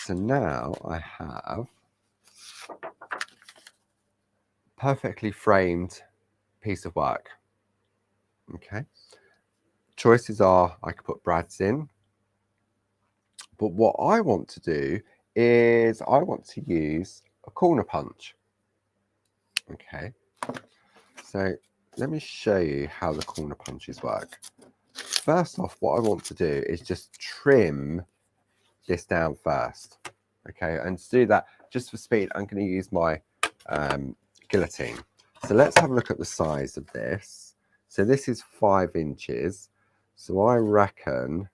So now I have perfectly framed piece of work. Okay. Choices are I could put brads in, but what I want to do is I want to use a corner punch. Okay. So let me show you how the corner punches work. First off, what I want to do is just trim this down first. Okay, and to do that, just for speed, I'm going to use my guillotine. So let's have a look at the size of this. So this is 5 inches. So I reckon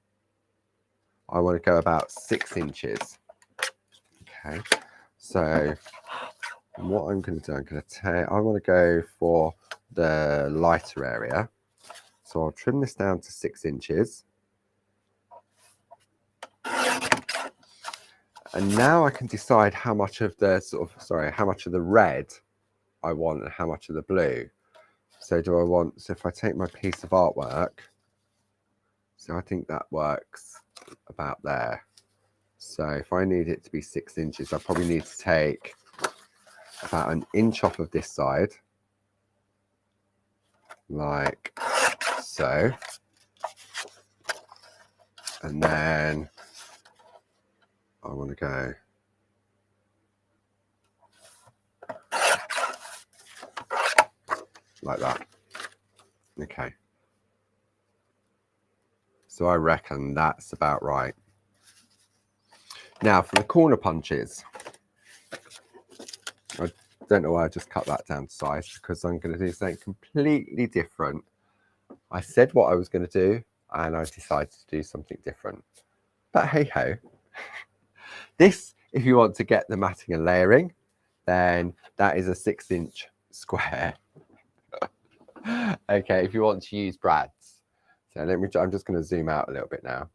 I want to go about 6 inches. Okay, so what I'm going to do, I want to go for the lighter area. So I'll trim this down to 6 inches. And now I can decide how much of the how much of the red I want and how much of the blue. So if I take my piece of artwork, so I think that works about there. So if I need it to be 6 inches, I probably need to take about an inch off of this side, like so. And then I want to go like that. Okay. So I reckon that's about right. Now for the corner punches, I don't know why I just cut that down to size, because I'm going to do something completely different. I said what I was going to do and I decided to do something different. But hey ho. This, if you want to get the matting and layering, then that is a 6-inch square. Okay, if you want to use brads. So I'm just going to zoom out a little bit now.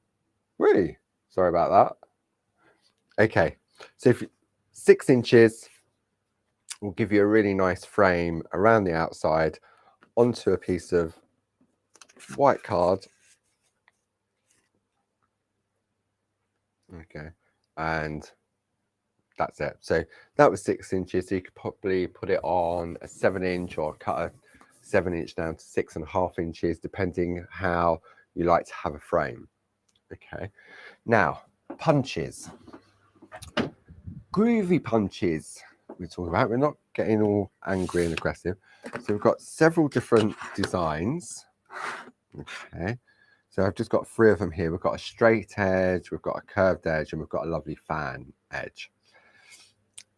Really? Sorry about that. Okay, so if 6 inches will give you a really nice frame around the outside onto a piece of white card. Okay, and that's it. So that was 6 inches. So you could probably put it on a 7-inch or cut a 7-inch down to 6.5 inches, depending how you like to have a frame. Okay, now punches. Groovy punches we're talking about. We're not getting all angry and aggressive. So we've got several different designs. Okay, so I've just got 3 of them here. We've got a straight edge, we've got a curved edge, and we've got a lovely fan edge.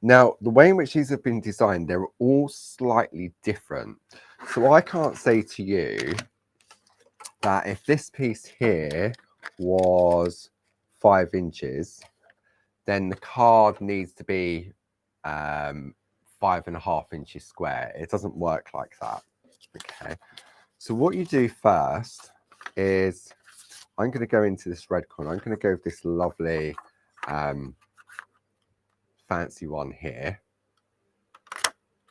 Now, the way in which these have been designed, they're all slightly different. So I can't say to you that if this piece here was 5 inches, then the card needs to be 5.5 inches square. It doesn't work like that. Okay. So what you do first is, I'm going to go into this red corner. I'm going to go with this lovely fancy one here. So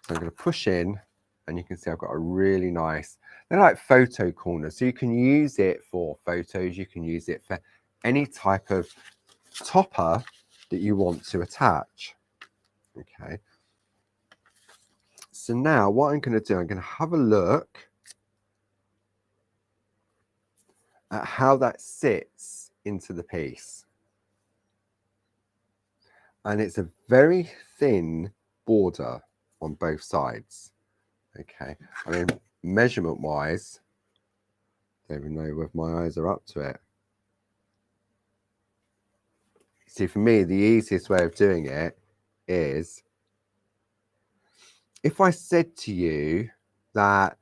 I'm going to push in, and you can see I've got a really nice, they're like photo corners. So you can use it for photos. You can use it for any type of topper that you want to attach. Okay. So now what I'm going to do, I'm going to have a look at how that sits into the piece. And it's a very thin border on both sides. Okay, I mean, measurement wise, I don't even know whether my eyes are up to it. See, for me, the easiest way of doing it is, if I said to you that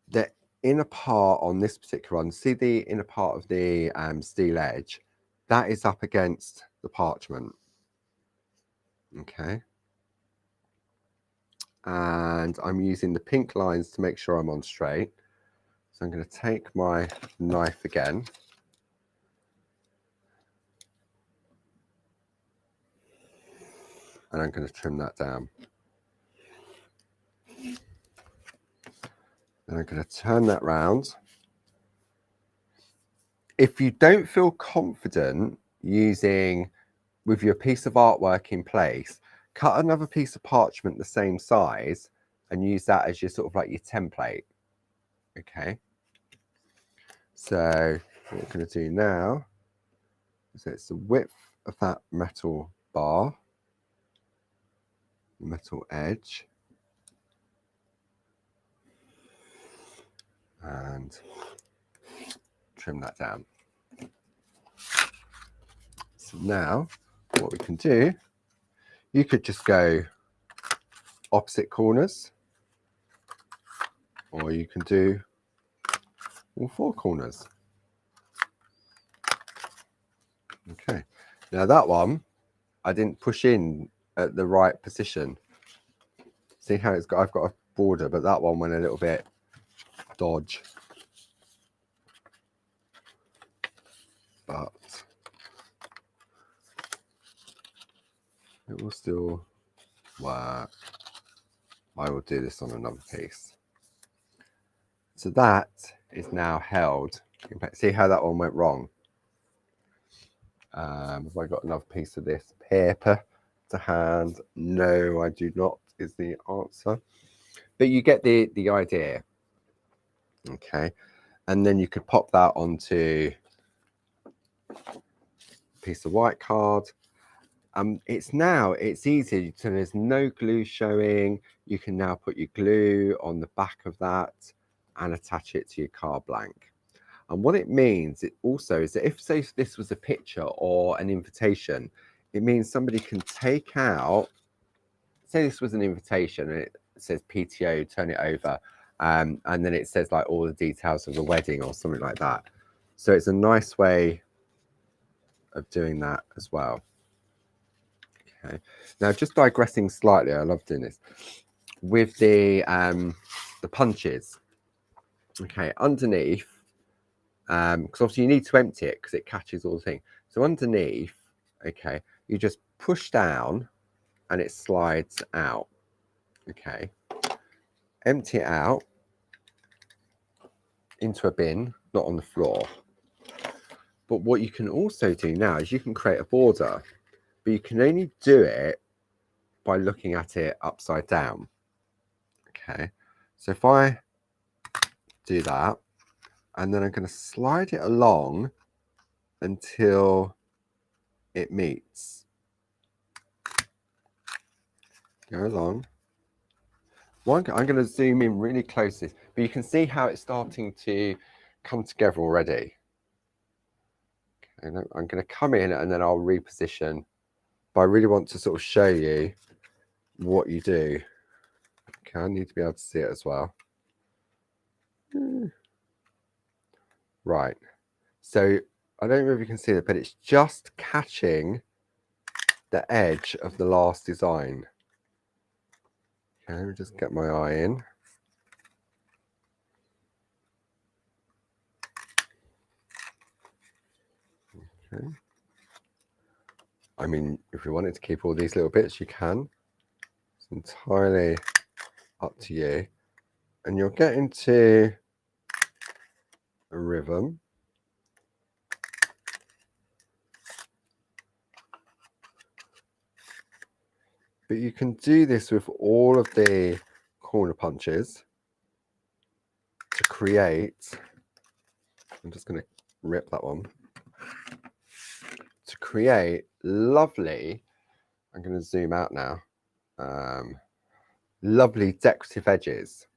the inner part on this particular one, see the inner part of the steel edge, that is up against the parchment. Okay. And I'm using the pink lines to make sure I'm on straight. So I'm going to take my knife again. And I'm going to trim that down. And I'm going to turn that round. If you don't feel confident using, with your piece of artwork in place, cut another piece of parchment the same size and use that as your sort of like your template. Okay. So what we're going to do now is, it's the width of that metal bar, metal edge, and trim that down. So now what we can do, you could just go opposite corners, or you can do all 4 corners. Okay, now that one I didn't push in at the right position. See how it's got, I've got a border, but that one went a little bit dodge. But it will still work. I will do this on another piece. So that is now held. See how that one went wrong? Have I got another piece of this paper? to hand. No, I do not, is the answer. But you get the idea. Okay. And then you could pop that onto a piece of white card. It's easy, so there's no glue showing. You can now put your glue on the back of that and attach it to your card blank. And what it means, it also is that if, say, this was a picture or an invitation, it means somebody can take out, say this was an invitation and it says PTO, turn it over, and then it says like all the details of the wedding or something like that. So it's a nice way of doing that as well. Okay. Now, just digressing slightly, I love doing this with the punches. Okay, underneath, because obviously you need to empty it because it catches all the things. So underneath, okay, you just push down and it slides out. Okay, empty it out into a bin, not on the floor. But what you can also do now is you can create a border, but you can only do it by looking at it upside down. Okay, so if I do that, and then I'm going to slide it along until it meets. Go along. I'm going to zoom in really closely, but you can see how it's starting to come together already. Okay, I'm going to come in and then I'll reposition, but I really want to sort of show you what you do. Okay, I need to be able to see it as well. Right, so I don't know if you can see it, but it's just catching the edge of the last design. Okay, let me just get my eye in. Okay. I mean, if you wanted to keep all these little bits, you can. It's entirely up to you. And you'll get into a rhythm. But you can do this with all of the corner punches to create. I'm just going to rip that one. To create lovely, I'm going to zoom out now, lovely decorative edges.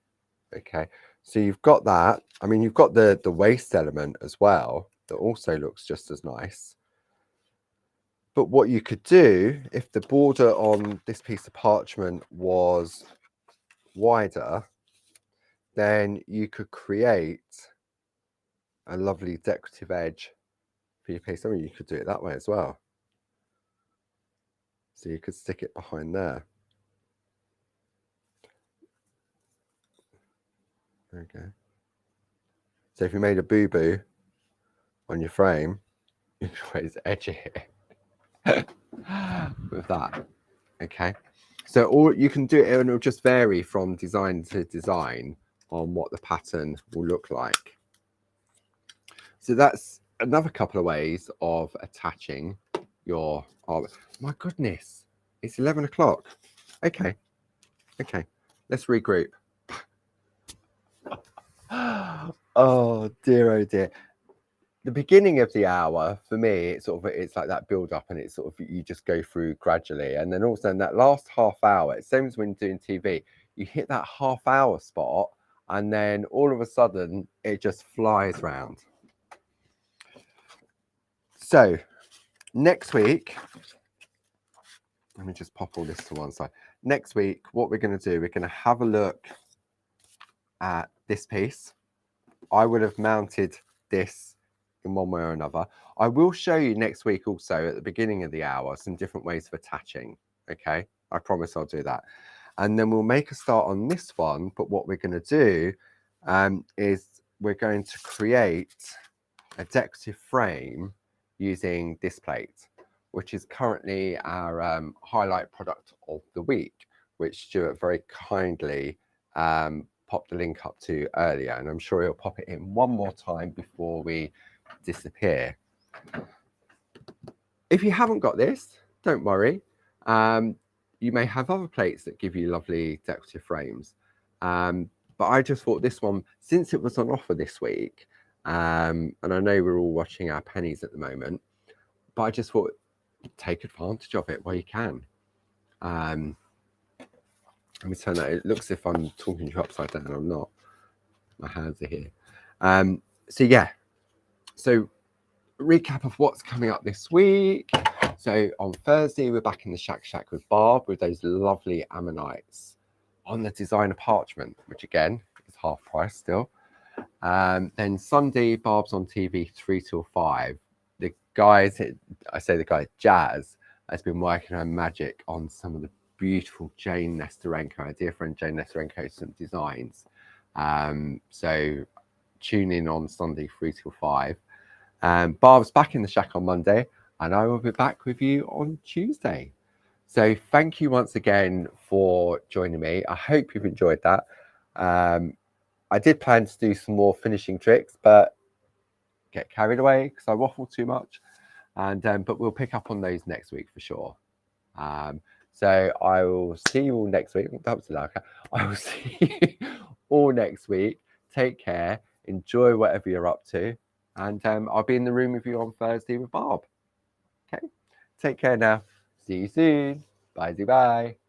Okay, so you've got that. I mean, you've got the waist element as well that also looks just as nice. But what you could do, if the border on this piece of parchment was wider, then you could create a lovely decorative edge for your piece. I mean, you could do it that way as well. So you could stick it behind there. There we go. So if you made a boo-boo on your frame, you could always edge it with that. Okay. So all you can do it, and it'll just vary from design to design on what the pattern will look like. So that's another couple of ways of attaching your art. My goodness, it's 11 o'clock. Okay, let's regroup. Oh dear. The beginning of the hour for me, it's like that build up, and it's sort of you just go through gradually, and then also in that last half hour, it's same as when doing TV, you hit that half hour spot, and then all of a sudden it just flies round. So next week, let me just pop all this to one side. Next week, what we're going to do, we're going to have a look at this piece. I would have mounted this in one way or another. I will show you next week also at the beginning of the hour some different ways of attaching. Okay, I promise I'll do that. And then we'll make a start on this one. But what we're going to do is we're going to create a decorative frame using this plate, which is currently our highlight product of the week, which Stuart very kindly popped the link up to earlier, and I'm sure he'll pop it in one more time before we disappear. If you haven't got this, don't worry. You may have other plates that give you lovely decorative frames. But I just thought this one, since it was on offer this week, and I know we're all watching our pennies at the moment, but I just thought take advantage of it while you can. Let me turn that. It looks as if I'm talking to you upside down. I'm not. My hands are here. So yeah. So recap of what's coming up this week. So on Thursday, we're back in the Shack with Barb with those lovely ammonites on the designer parchment, which again is half price still. Then Sunday, Barb's on TV 3 till 5. The guys, I say the guy, Jazz, has been working her magic on some of the beautiful Jane Nesterenko, our dear friend Jane Nesterenko, some designs. So tune in on Sunday 3 till 5. Barb's back in the Shack on Monday, and I will be back with you on Tuesday. So thank you once again for joining me. I hope you've enjoyed that. I did plan to do some more finishing tricks, but get carried away because I waffle too much. And but we'll pick up on those next week for sure. So I will see you all next week. That was loud. I will see you all next week. Take care. Enjoy whatever you're up to. And I'll be in the room with you on Thursday with Barb. Okay. Take care now. See you soon. Bye. Bye.